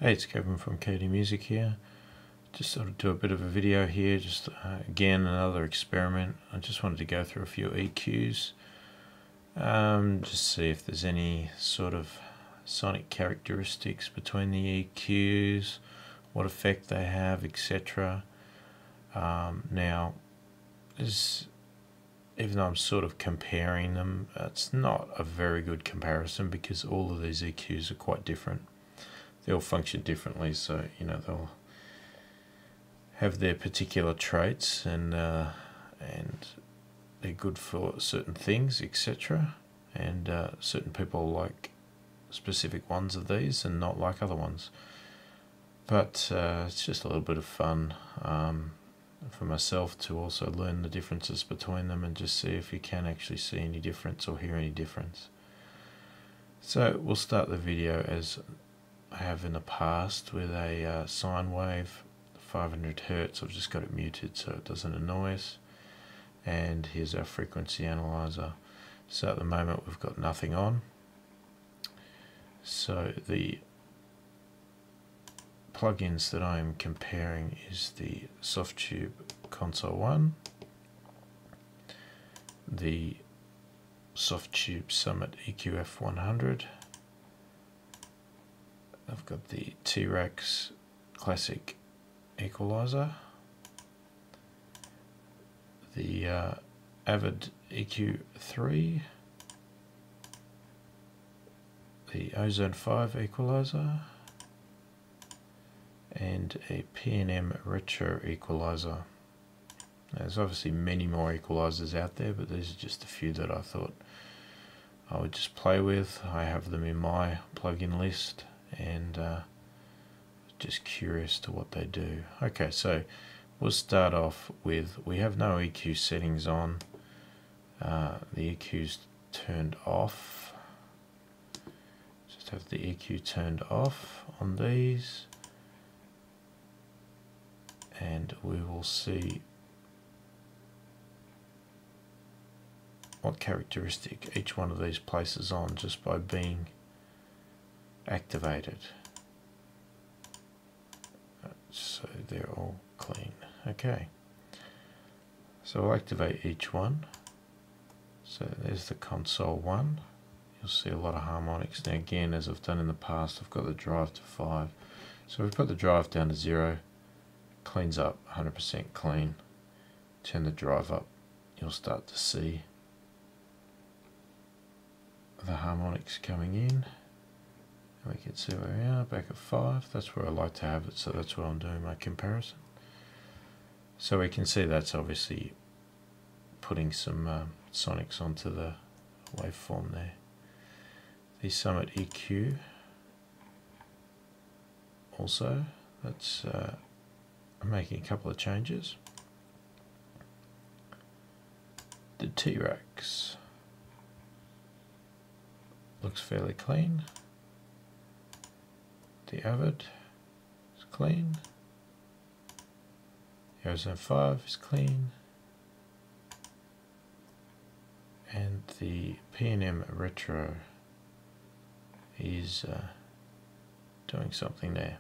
Hey, it's Kevin from KD Music here. Just sort of do a bit of a video here, just again another experiment. I just wanted to go through a few EQs, just see if there's any sort of sonic characteristics between the EQs, what effect they have, etc. Now, even though I'm sort of comparing them, it's not a very good comparison because all of these EQs are quite different. They all function differently, so they'll have their particular traits, and they're good for certain things, etc. And certain people like specific ones of these and not like other ones. But it's just a little bit of fun for myself to also learn the differences between them and just see if you can actually see any difference or hear any difference. So we'll start the video as I have in the past with a sine wave, 500 Hertz. I've just got it muted so it doesn't annoy us. And here's our frequency analyzer. So at the moment we've got nothing on. So the plugins that I'm comparing is the Softube Console 1, the Softube Summit EQF-100. I've got the T-Rex Classic Equalizer, the Avid EQ III, the Ozone 5 Equalizer, and a P&M Retro Equalizer. There's obviously many more equalizers out there, but these are just a few that I thought I would just play with. I have them in my plugin list, and just curious to what they do. Okay, so we'll start off with, we have no EQ settings on. The EQ's turned off. Just have the EQ turned off on these, and we will see what characteristic each one of these places on just by being activated. So they're all clean. Okay, so I'll activate each one. So there's the console one. You'll see a lot of harmonics. Now again, as I've done in the past, I've got the drive to 5. So we've put the drive down to 0, cleans up 100% clean. Turn the drive up, you'll start to see the harmonics coming in. We can see where we are, back at 5. That's where I like to have it, so that's what I'm doing my comparison. So we can see that's obviously putting some sonics onto the waveform there. The Summit EQ also, that's I'm making a couple of changes. The T-Rex looks fairly clean. The Avid is clean. The Ozone 5 is clean. And the P&M Retro is doing something there.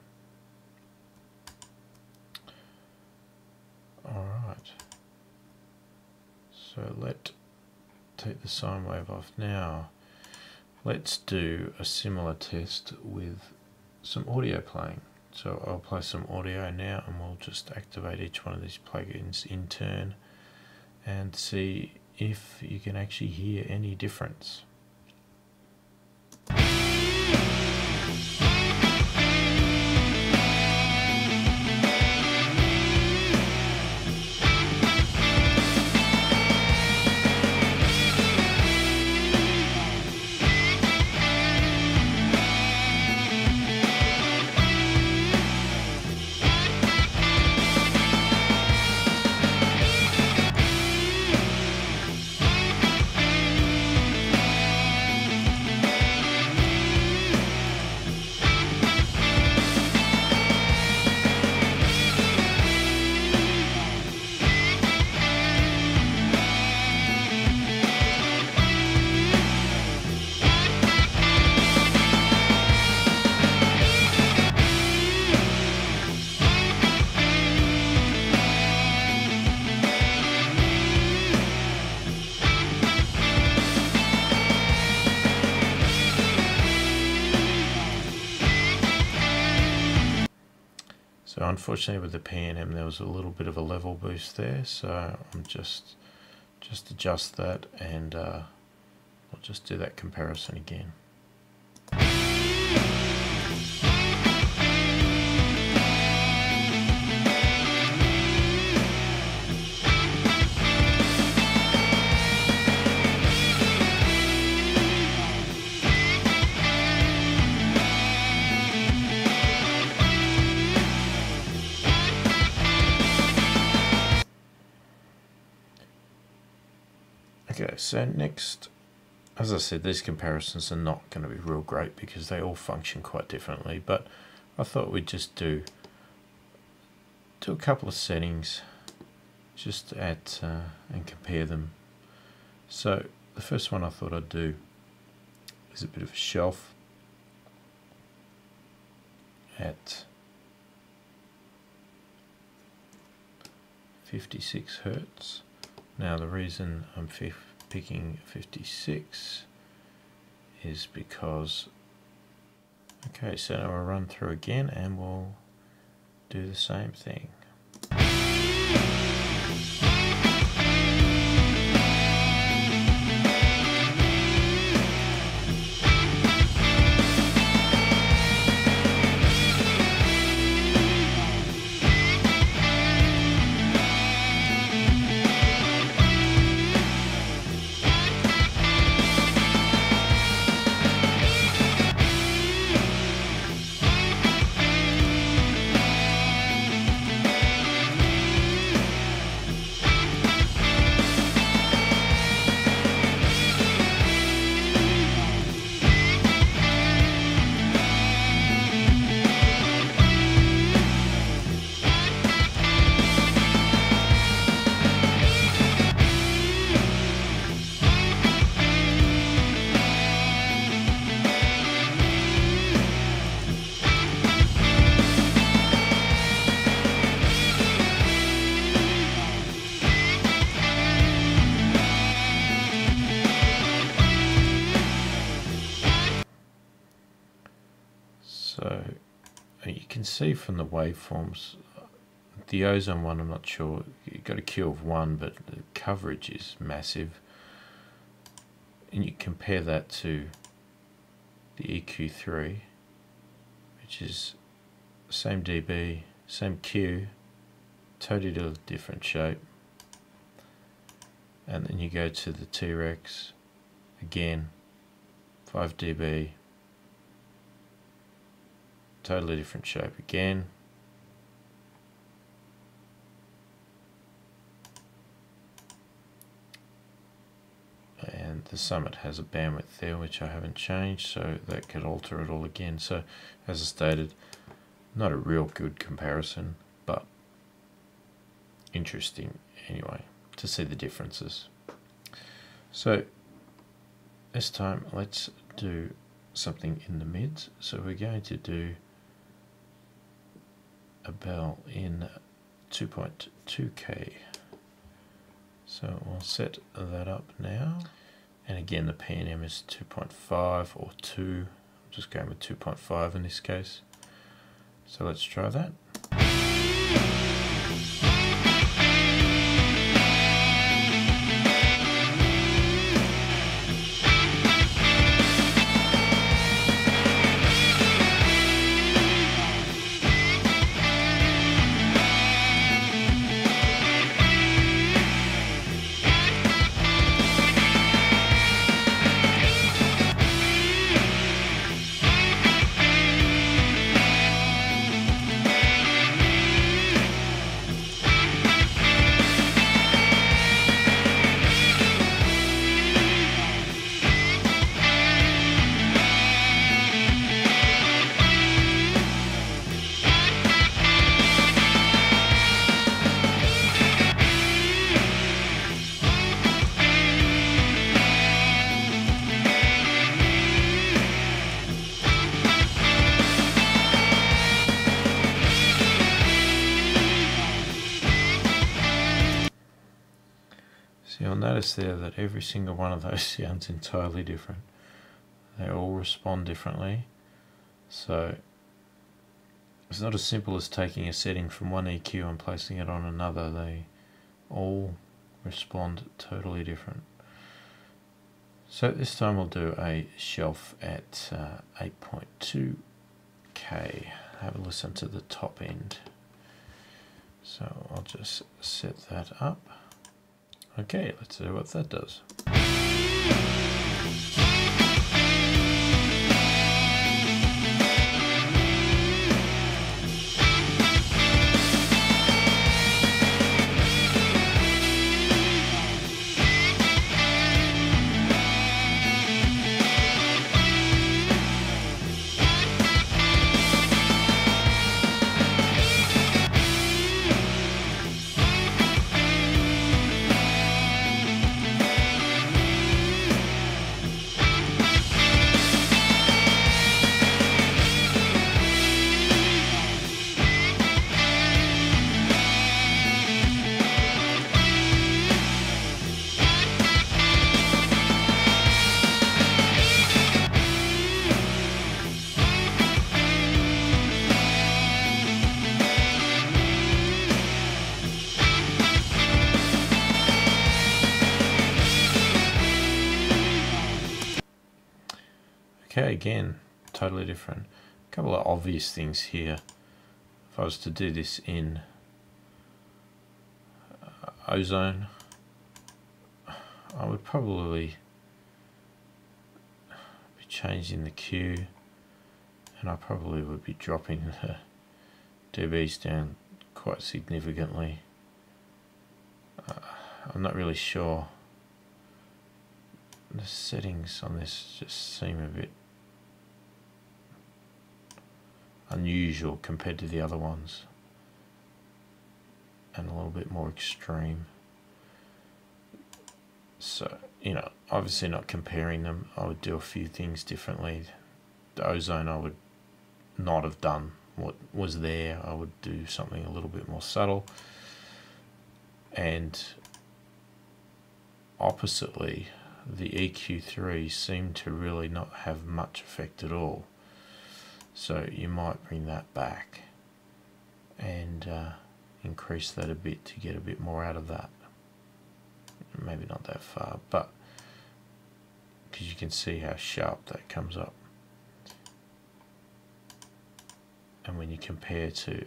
Alright. So let's take the sine wave off now. Let's do a similar test with some audio playing. So I'll play some audio now, and we'll just activate each one of these plugins in turn and see if you can actually hear any difference. So unfortunately with the P&M there was a little bit of a level boost there, so I'm just adjust that, and I'll just do that comparison again. Okay, so next, as I said, these comparisons are not going to be real great because they all function quite differently, but I thought we'd just do a couple of settings just at and compare them. So the first one I thought I'd do is a bit of a shelf at 56 Hertz. Now the reason I'm picking 56 is because, okay, so now I'll run through again and we'll do the same thing. So you can see from the waveforms, the Ozone one, I'm not sure, you've got a Q of 1, but the coverage is massive. And you compare that to the EQ3, which is same dB, same Q, totally different shape. And then you go to the T-Rex, again, 5 dB, totally different shape again. And the Summit has a bandwidth there which I haven't changed, so that could alter it all again. So as I stated, not a real good comparison, but interesting anyway to see the differences. So this time let's do something in the mids. So we're going to do a bell in 2.2K. So we'll set that up now. And again, the P&M is 2.5 or 2. I'm just going with 2.5 in this case. So let's try that. You'll notice there that every single one of those sounds entirely different. They all respond differently. So It's not as simple as taking a setting from one EQ and placing it on another. They all respond totally different. So this time we'll do a shelf at 8.2K. Have a listen to the top end. So I'll just set that up. Okay, let's see what that does. Okay, again, totally different. A couple of obvious things here. If I was to do this in Ozone, I would probably be changing the Q, and I probably would be dropping the dBs down quite significantly. I'm not really sure. The settings on this just seem a bit unusual compared to the other ones, and a little bit more extreme. So, you know, obviously not comparing them, I would do a few things differently. The Ozone, I would not have done what was there. I would do something a little bit more subtle, and oppositely, the EQ3 seemed to really not have much effect at all. So you might bring that back and increase that a bit to get a bit more out of that. Maybe not that far, but because you can see how sharp that comes up. And when you compare to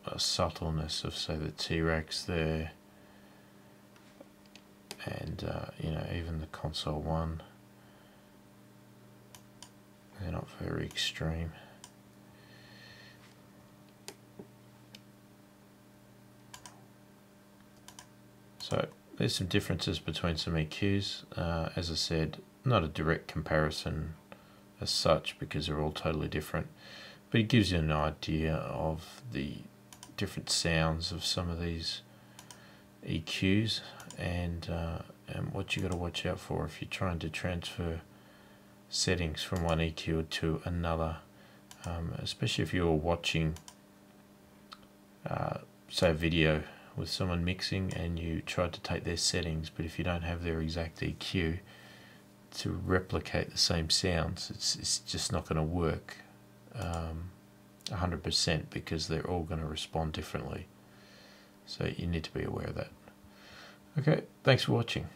a subtleness of, say, the T-Rex there, and you know, even the console one, they're not very extreme. So there's some differences between some EQs. As I said, not a direct comparison as such because they're all totally different, but it gives you an idea of the different sounds of some of these EQs, and what you got to watch out for if you're trying to transfer settings from one EQ to another, especially if you're watching say a video with someone mixing and you tried to take their settings, but if you don't have their exact EQ to replicate the same sounds, it's just not going to work 100% because they're all going to respond differently. So you need to be aware of that. Okay, thanks for watching.